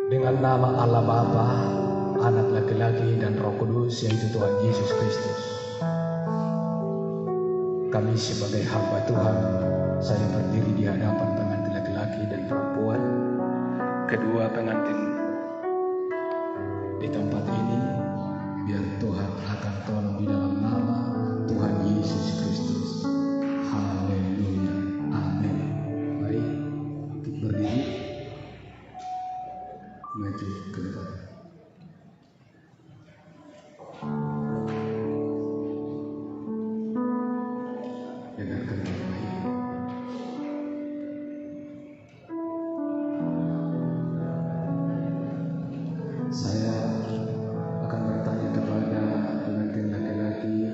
Dengan nama Allah Bapa, Anak laki-laki dan Roh Kudus, yaitu Tuhan Yesus Kristus. Kami sebagai hamba Tuhan, saya berdiri di hadapan pengantin laki-laki dan perempuan, kedua pengantin di tempat ini, biar Tuhan akan tolong di dalam nama Tuhan Yesus Kristus. Haleluya. Amin. Mari untuk berdiri, maju ke depan. Dengarkan baik-baik. Saya akan bertanya kepada pengantin laki-laki,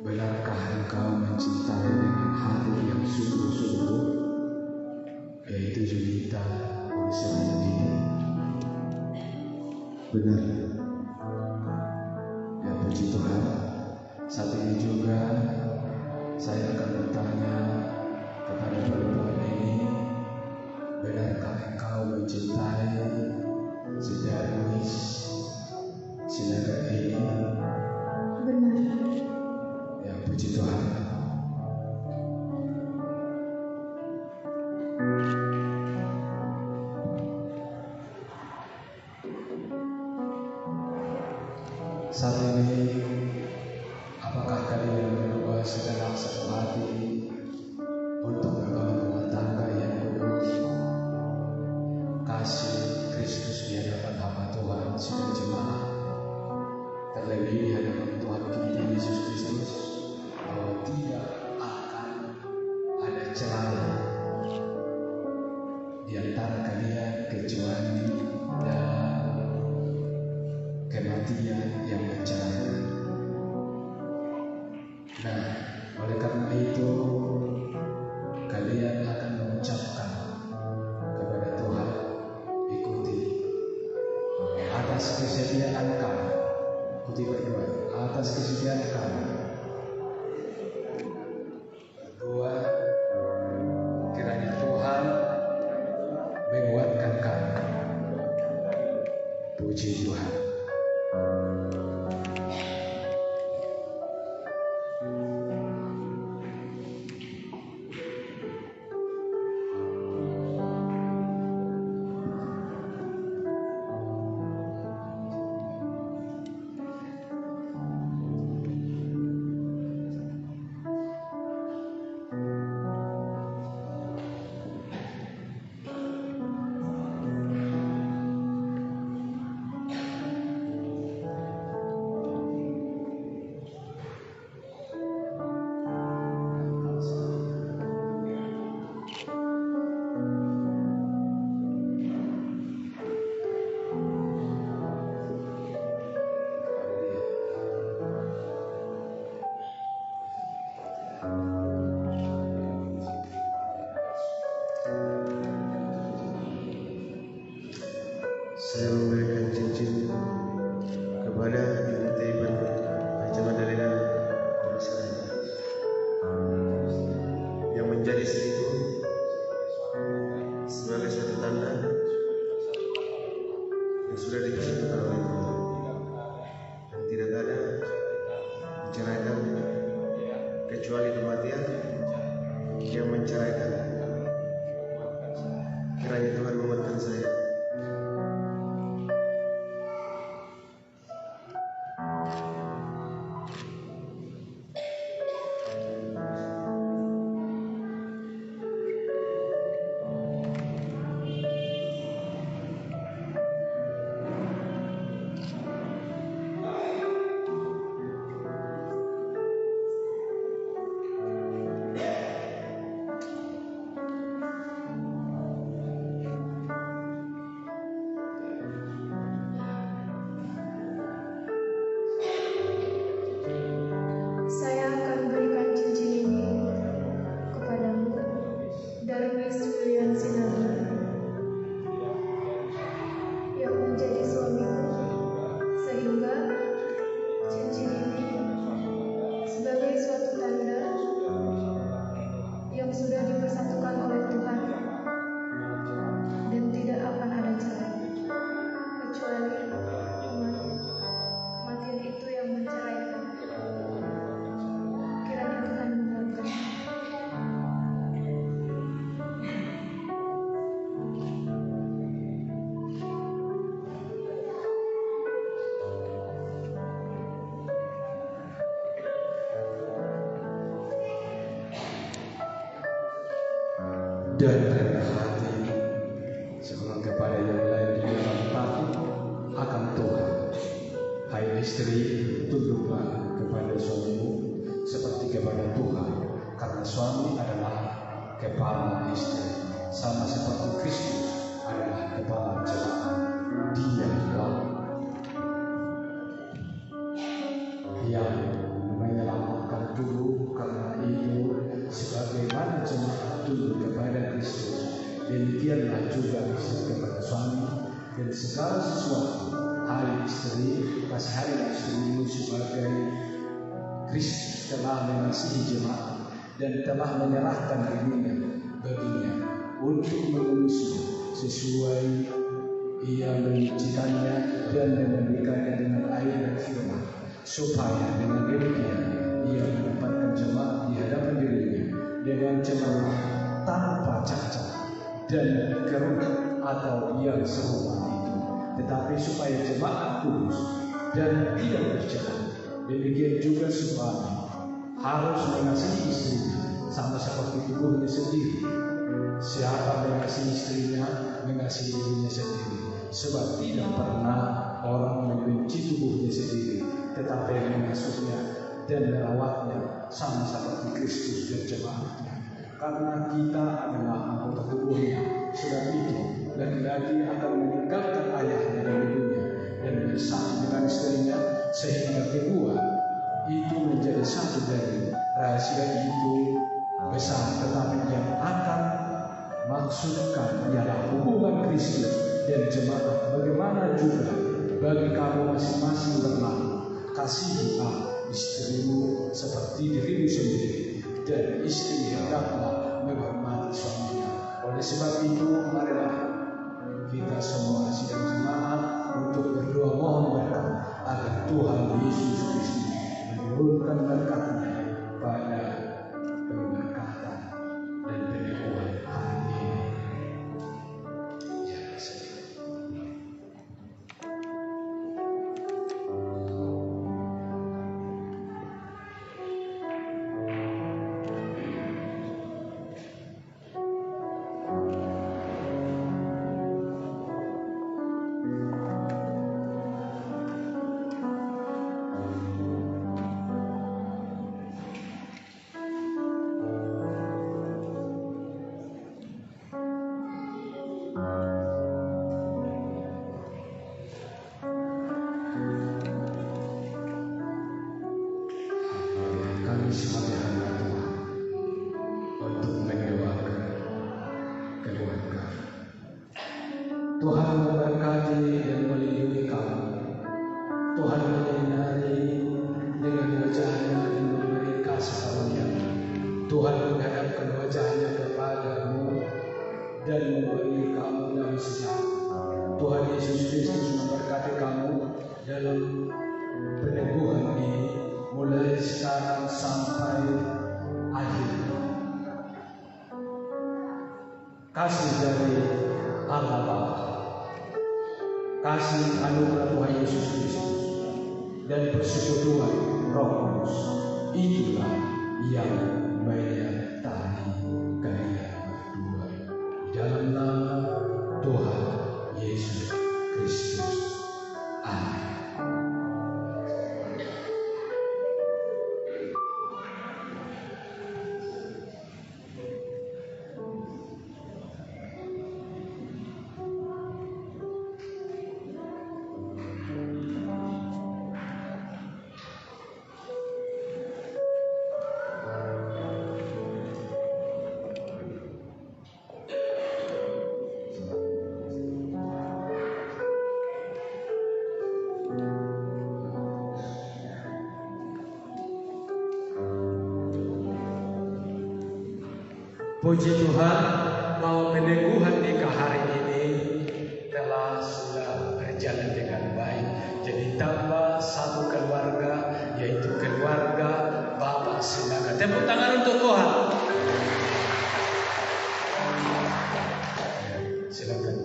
benarkah engkau mencintai dengan hati yang sungguh-sungguh, yaitu Julita urusan ini? Benar. Ya, puji Tuhan. Saat ini juga saya akan bertanya kepada perempuan ini, benarkah engkau mencintai si Darwis Sinaga ini? Benar. Ya, puji Tuhan. Saat ini, apakah kalian berdua sedang satu hati untuk membangun rumah tangga yang kudus, kasih Kristus di hadapan hamba Tuhan sidang jemaat, terlebih di hadapan Tuhan kita Yesus Kristus, bahwa tidak akan ada celah di antara kalian kecuali dalam kematian yang mencerahkan. Nah, oleh karena itu kalian akan mengucapkan kepada Tuhan, ikuti atas kesediaan kami, ikuti berdua atas kesediaan kami. Berdua, kiranya Tuhan menguatkan kami. Puji Tuhan. Saya memberikan cincin kepada Ibu Taiban Raja Madalena Saraya yang menjadi istriku sebagai suatu tanda yang sudah ditentukan oleh Tuhan dan tidak ada menceraikan kecuali kematian yang menceraikan. Kiranya Tuhan menguatkan saya. yang sudah dipersatukan oleh Tuhan. dan rendah hati, sebelum kepada yang lain di dalam takut akan Tuhan. Hai istri, tunduklah kepada suamimu seperti kepada Tuhan, karena suami adalah kepala istri, sama seperti Kristus adalah kepala jemaat. Dialah yang menyelamatkan tubuh, karena itu sebagaimana jemaat tunduk kepada Kristus, demikianlah juga istri kepada suami. Dan segala sesuatu, hai istri, kasihanilah istrimu sebagai Kristus telah mengasihi jemaat dan telah menyerahkan dirinya baginya untuk mengurusnya sesuai ia menyucikannya dan memandikannya dengan air dan firman, supaya dengan demikian ia menempatkan jemaat di hadapan dirinya dengan cemerlang, tanpa cacat dan keruk atau yang serupa itu, tetapi supaya jemaat kudus dan tidak bercacat. Demikian juga suami harus mengasihi istrinya sama seperti tubuhnya sendiri. Siapa mengasihi istrinya, mengasihi dirinya sendiri. Sebab tidak pernah orang membenci tubuhnya sendiri, tetapi mengasuhnya dan merawatnya sama seperti Kristus dan jemaatnya. Karena kita adalah anggota tubuhnya. Sebab itu laki-laki akan meninggalkan ayahnya dan ibunya dan bersatu dengan istrinya, sehingga kedua itu menjadi satu daging. Rahasia itu besar, tetapi yang akan maksudkan ialah hubungan Kristus dan jemaat. Bagaimana juga bagi kamu masing-masing berlaku, kasihilah istrimu seperti dirimu sendiri, dan istri hendaklah menghormati suaminya. Oleh sebab itu, marilah kita semua sidang jemaat untuk berdoa mohon berkat agar Tuhan Yesus Kristus menurunkan berkat-Nya pada pemberkatan dan peneguhan hari ini. Ya, sebagai hamba Tuhan untuk mendoakan keluarga. Tuhan memberkati dan melindungi kamu. Tuhan menyinari dengan wajah-Nya dan memberi kasih karunia. Tuhan menghadapkan wajah-Nya kepadamu dan memberi kamu damai sejahtera. Tuhan Yesus Kristus memberkati kamu dalam peneguhan ini, mulai sekarang sampai akhir. Kasih dari Allah Bapa, kasih anugerah Tuhan Yesus Kristus, dan persekutuan Roh Kudus, itulah yang menyertai kalian berdua di dalam nama Tuhan Yesus Kristus. Amin. Puji Tuhan, bahwa peneguhan nikah hari ini sudah berjalan dengan baik. Jadi tambah satu keluarga, yaitu keluarga Bapak Sinaga. Tepuk tangan untuk Tuhan. Silakan.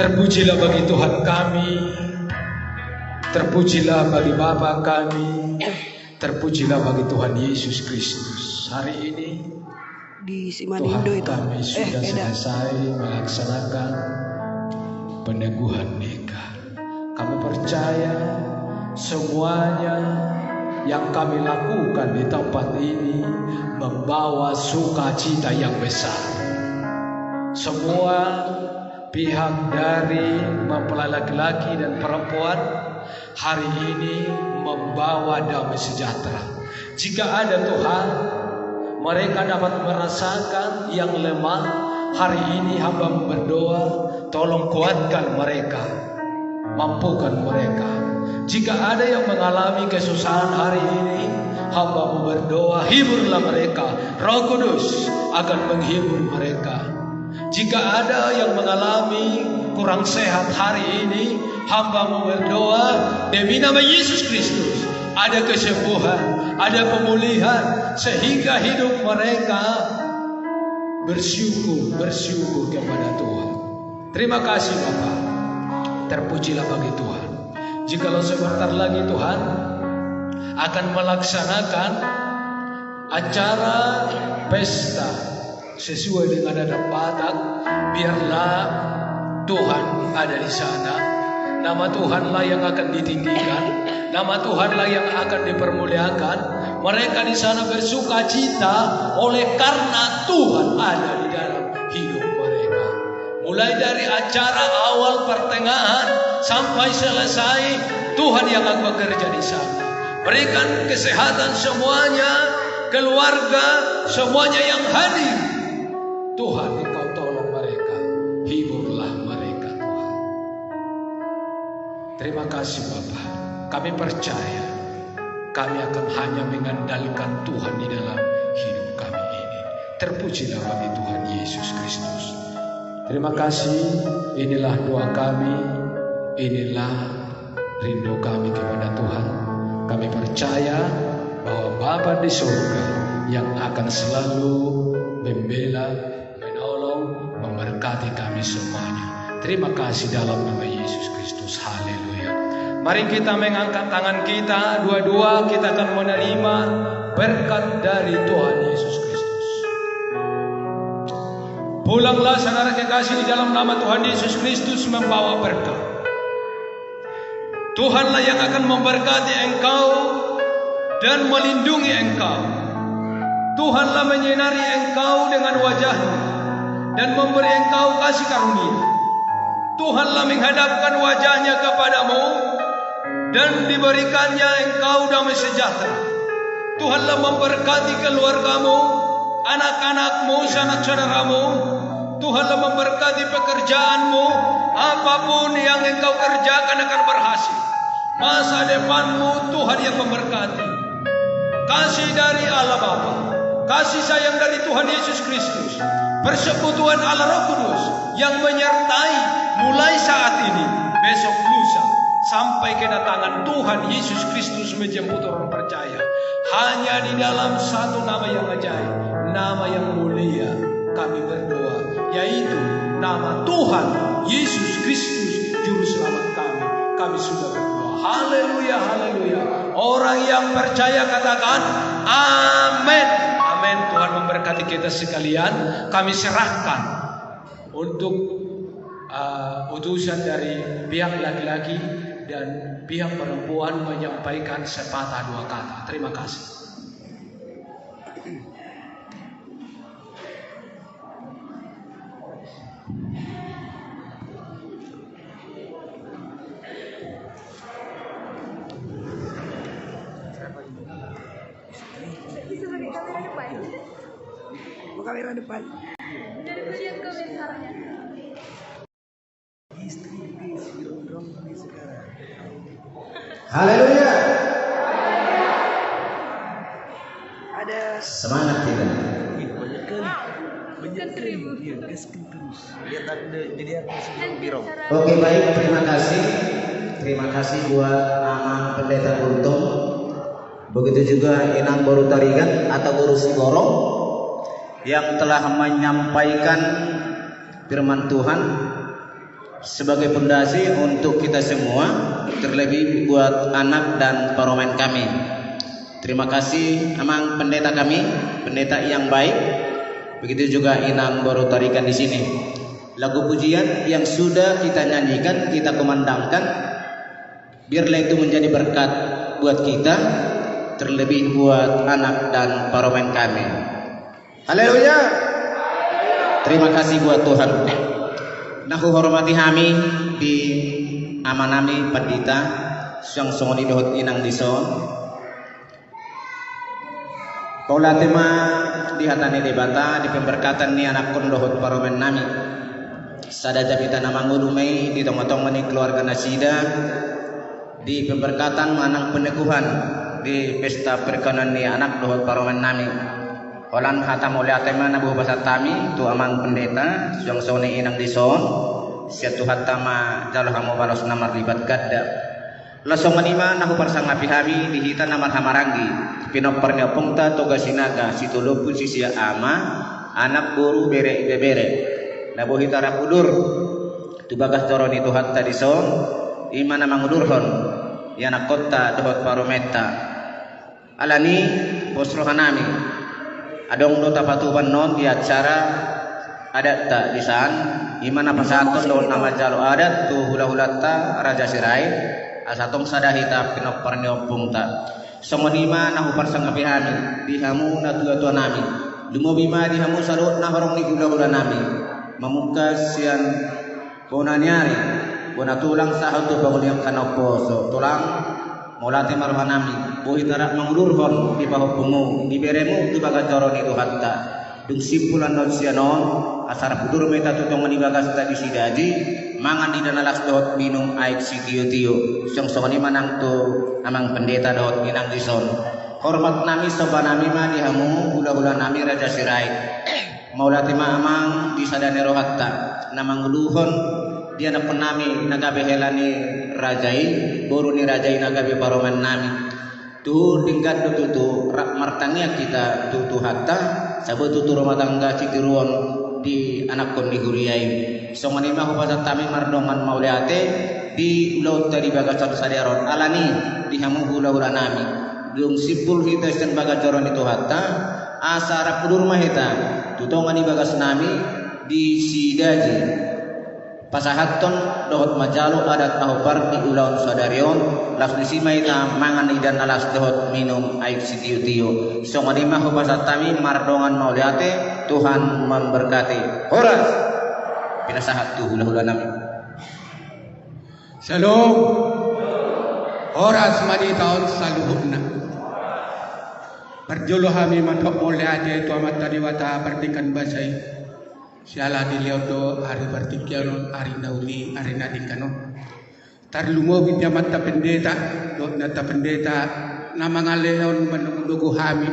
Terpujilah bagi Tuhan kami, terpujilah bagi Bapa kami, terpujilah bagi Tuhan Yesus Kristus. Hari ini di Tuhan kami sudah selesai melaksanakan peneguhan nikah. Kami percaya semuanya yang kami lakukan di tempat ini membawa sukacita yang besar. Semua pihak dari mempelai laki-laki dan perempuan hari ini membawa damai sejahtera. Jika ada Tuhan, mereka dapat merasakan yang lemah. Hari ini hamba berdoa, tolong kuatkan mereka, mampukan mereka. Jika ada yang mengalami kesusahan hari ini, hamba berdoa, hiburlah mereka. Roh Kudus akan menghibur mereka. Jika ada yang mengalami kurang sehat hari ini, hamba berdoa demi nama Yesus Kristus, ada kesembuhan, ada pemulihan, sehingga hidup mereka bersyukur kepada Tuhan. Terima kasih Bapa, terpujilah bagi Tuhan. Jikalau sebentar lagi Tuhan akan melaksanakan acara pesta sesuai dengan adat Batak, biarlah Tuhan ada di sana. Nama Tuhanlah yang akan ditinggikan, nama Tuhanlah yang akan dipermuliakan. Mereka di sana bersukacita oleh karena Tuhan ada di dalam hidup mereka. Mulai dari acara awal, pertengahan sampai selesai, Tuhan yang akan bekerja di sana. Berikan kesehatan semuanya, keluarga semuanya yang hadir. Tuhan, Engkau tolong mereka, hiburlah mereka Tuhan. Terima kasih Bapa. Kami percaya kami akan hanya mengandalkan Tuhan di dalam hidup kami ini. Terpujilah bagi Tuhan Yesus Kristus. Terima kasih. Inilah doa kami, inilah rindu kami kepada Tuhan. Kami percaya bahwa Bapa di surga yang akan selalu membela, memberkati kami semuanya. Terima kasih dalam nama Yesus Kristus. Haleluya. Mari kita mengangkat tangan kita, dua-dua kita akan menerima berkat dari Tuhan Yesus Kristus. Pulanglah saudara kekasih di dalam nama Tuhan Yesus Kristus membawa berkat. Tuhanlah yang akan memberkati engkau dan melindungi engkau. Tuhanlah menyinari engkau dengan wajahnya dan memberi engkau kasih karunia. Tuhanlah menghadapkan wajahnya kepadamu dan diberikannya engkau damai sejahtera. Tuhanlah memberkati keluargamu, anak-anakmu, sanak saudaramu. Tuhanlah memberkati pekerjaanmu. Apapun yang engkau kerjakan akan berhasil. Masa depanmu Tuhan yang memberkati. Kasih dari Allah Bapa, kasih sayang dari Tuhan Yesus Kristus, persekutuan Allah Roh Kudus yang menyertai mulai saat ini, besok lusa, sampai kedatangan Tuhan Yesus Kristus menjemput orang percaya. Hanya di dalam satu nama yang ajaib, nama yang mulia, kami berdoa, yaitu nama Tuhan Yesus Kristus Juru Selamat kami. Kami sudah berdoa. Haleluya, haleluya. Orang yang percaya katakan amin. Amin. Tuhan memberkati kita sekalian. Kami serahkan untuk utusan dari pihak laki-laki dan pihak perempuan menyampaikan sepatah dua kata. Terima kasih. Kamera depan. Haleluya. Ada Semangat kita. Oke, baik, terima kasih. Terima kasih buat Amang Pendeta Buntung. Begitu juga Inang Boru Tarigan atau Boru Sigorong yang telah menyampaikan firman Tuhan sebagai pondasi untuk kita semua, terlebih buat anak dan paromen kami. Terima kasih Amang pendeta kami, pendeta yang baik. Begitu juga Inang Boru Tarigan di sini. Lagu pujian yang sudah kita nyanyikan, kita kumandangkan, biarlah itu menjadi berkat buat kita, terlebih buat anak dan paromen kami. Haleluya. Terima kasih buat Tuhan. Nahu hormati kami di amanami pendeta yang songoni dohot inang dison. Paula tema di hatani debata di pemberkatan ni anak kon dohot paromen nami. Sada jabita nama ngulumei di tong-tong mani keluarga nasida di pemberkatan manang penekuhan di pesta perkenan ni anak dohot paromen nami. Olan hatam oleh atema nabuh basat tami tu amang pendeta yang sone inang dison sia tu hatama jalo hamu balos namar libat gadda lasong manima nahu parsang api hami dihita namar hamarangi pinoppernya pungta toga sinaga situlupun sisia ama anak boru bere bebere nabuh hitara kudur tu bagas doroni tu hatta dison imana mangudurhon yana kota dohot parometa alani posrohanami adong do tapatuban non di acara adat tak di san imana pasaton do nama jalo adat tu hula-hulata raja sirai asatong sadahita pinopparnyo pungta somonima nahu parsang apihami dihamu na tua-tua nami lumobima dihamu salot na horong ni hula-hula nami mamukas sian bonanyari bona tulang sahut tu bangun kanoposo tulang molate marhanami buhi tarak mangulurhon di bahu pungu di beremu tu baga joron itu hatta dung simpulan non sianon asar pudur meta tutong mani bagas tadi sidaji mangan di danalas dot minum air si tio song songani manang tu amang pendeta dot inang dison hormat nami sobanami ma dihamu hula-hula nami raja sirai maulati ma amang di sadanero hatta namang uluhon dia nak penami nagabe helani rajai boru ni rajai nagabe paroman nami tu tingkat tu martangnya kita tu hatta sabu tu rumah tangga citiruon di anak kon di guriai songani mah pasat tami mardongan mauliate di laut tadi bagasan sadaron alani di hamu hula-hula nami dung sipul kita sen bagacoron itu hatta asara pudur mah eta tutongani bagas nami di sidaji pasahaton dohot majalo adat ahopar di ulaun sadarion las disimai na mangan idan alas dohot minum air si tiu-tiu songani mah pasatami mardongan mauliate Tuhan memberkati horas pinasahat tu hula-hula nami Shalom horas madi tahun saluhuna berjolo kami mantok mauliate tu amat tadi wata perdikan basai siala di leodo hari bertikianon hari nauli hari nadingkano tarlumo binyamat ta pendeta dot nata pendeta nama ngaleon menunggu hami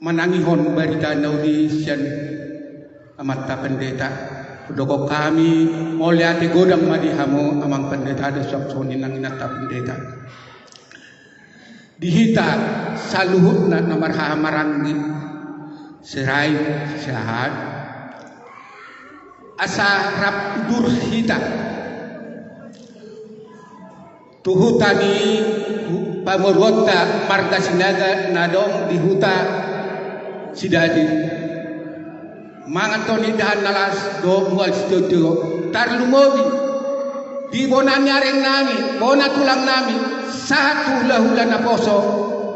menangihon berita nauli sian amat ta pendeta doko kami moliati godang madihamu amang pendeta ada sopsoni nang nata pendeta dihita saluhut na namar hamarangi serai sehat asa rap durhita tuhutani pamurwata marga sinaga nadong di huta sidadi mangatoni dahan nalas do mual studio tarlumobi di bona nyaring nami bona tulang nami satu hula-hula na poso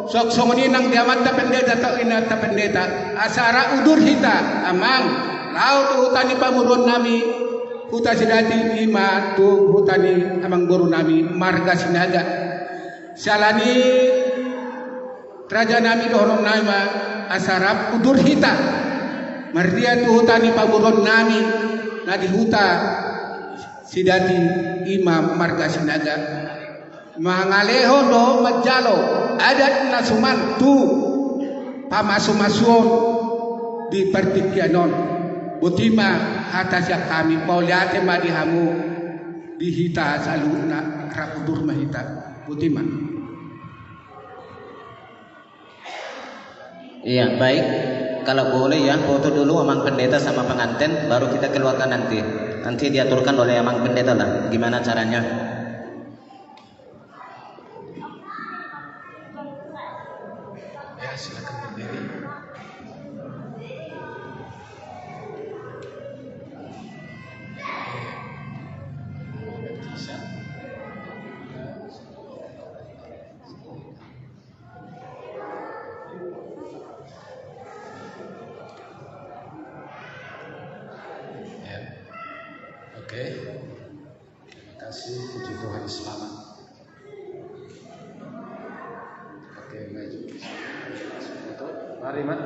sok songoni nang diamat ta pendeta ta ina ta pendeta asara udur hita amang lau tu hutani pamuron nami huta sidati ima tu hutani amang boru nami marga sinaga salani raja nami dohorong nama asarap udur hita mardia tu hutani pamuron nami nadi huta sidati ima marga sinaga mangaleho do majalo adat nasuman tu pamasu-masuon di pertikianon butima hatasya kami pauliate madihamu dihita saluna rapudur mahita butima. Iya baik, kalau boleh ya foto dulu amang pendeta sama pengantin baru kita keluarkan nanti. Nanti diaturkan oleh Amang Pendeta lah gimana caranya. Ya, silakan berdiri. Bisa. Ya. Oke. Terima kasih, puji Tuhan, selamat. Oke, maju. Mari, Mat.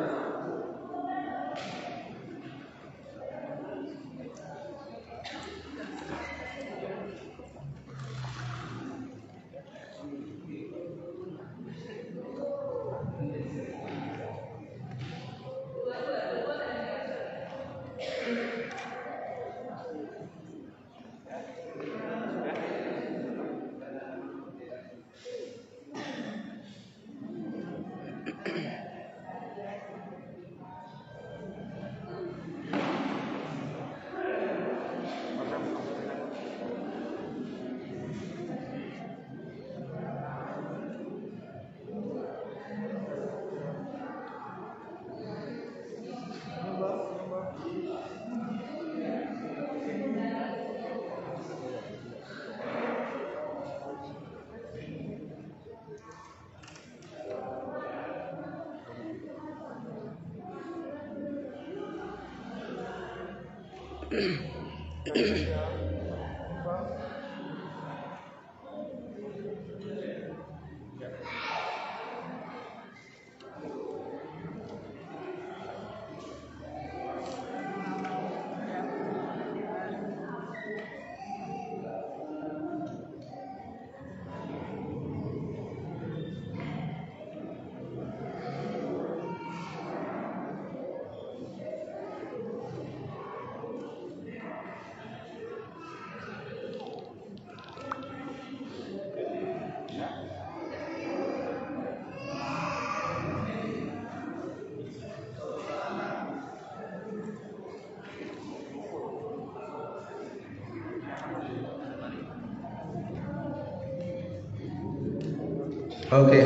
Oke.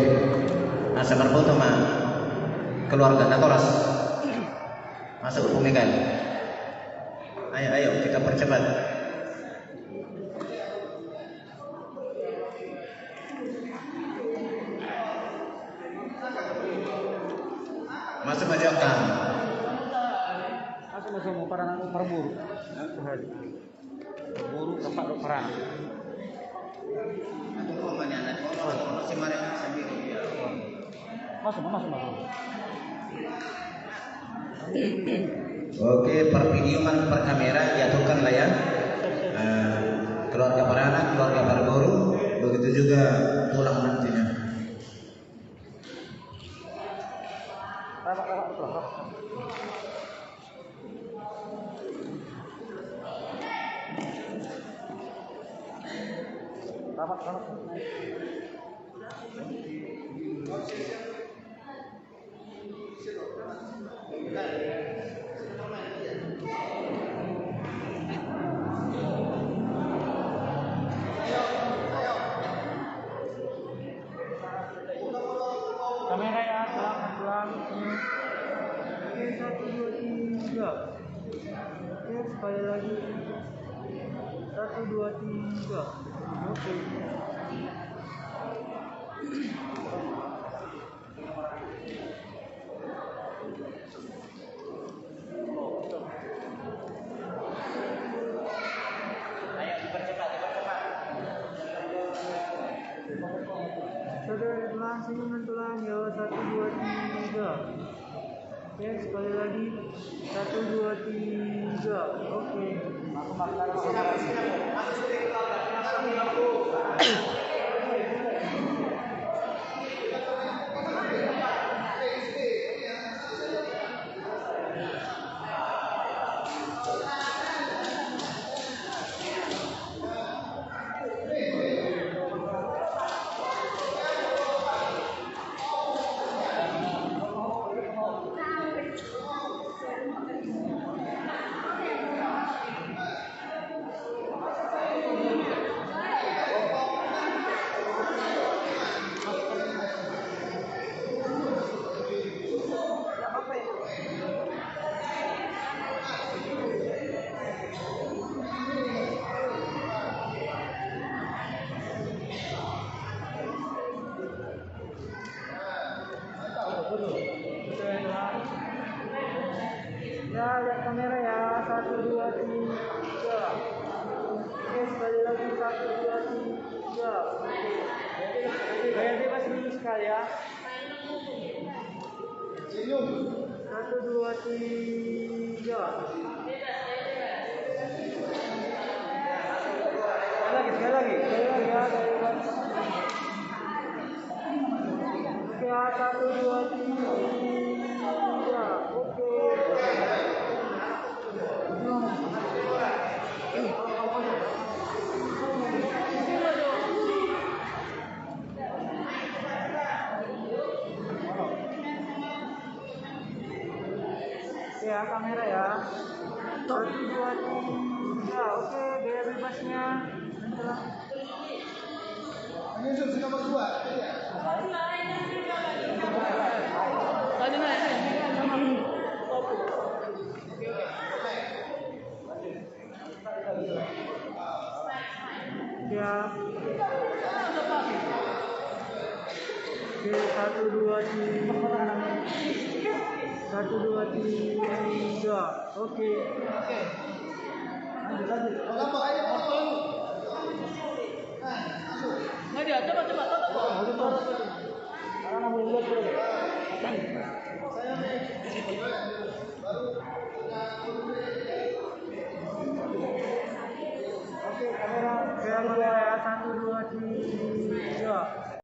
Nah, seperti mah keluarga Natoras masuk ke Mikael. Ayo kita percepat. Masuk majukan. Masuk mau para buru. Buru tempat perang. Atau kau banyak si Maria sendiri. Masuk. Oke, per video per kamera diaturkan lah ya. Keluarga para anak, keluarga para guru, begitu juga pulang nantinya. Rapat. Kamera ya, pelan. Oke, 1, 2, 3. Oke, sekali lagi. 1, 2, 3. Oke. Saudara senyuman tulang ya, 1, 2, 3. Oke, sekali lagi 1, 2, 3. Oke. Ya, lihat kamera ya. 1, 2, 3. Oke, sekali lagi 1, 2, 3. Gaya bebas dulu sekali ya. 1, 2, 3. Sekali lagi ya. Oke, 1, 2, 3. Oke. Ya, kamera ya. 1, 2, 3. Oke, gaya bebasnya. Ya. Oke, 1, 2, 3. 1, 2, 3. Oke. Lanjut. Nggak dia, coba. Karena mau lihat dulu. Oke, kamera ya. 1, 2, 3.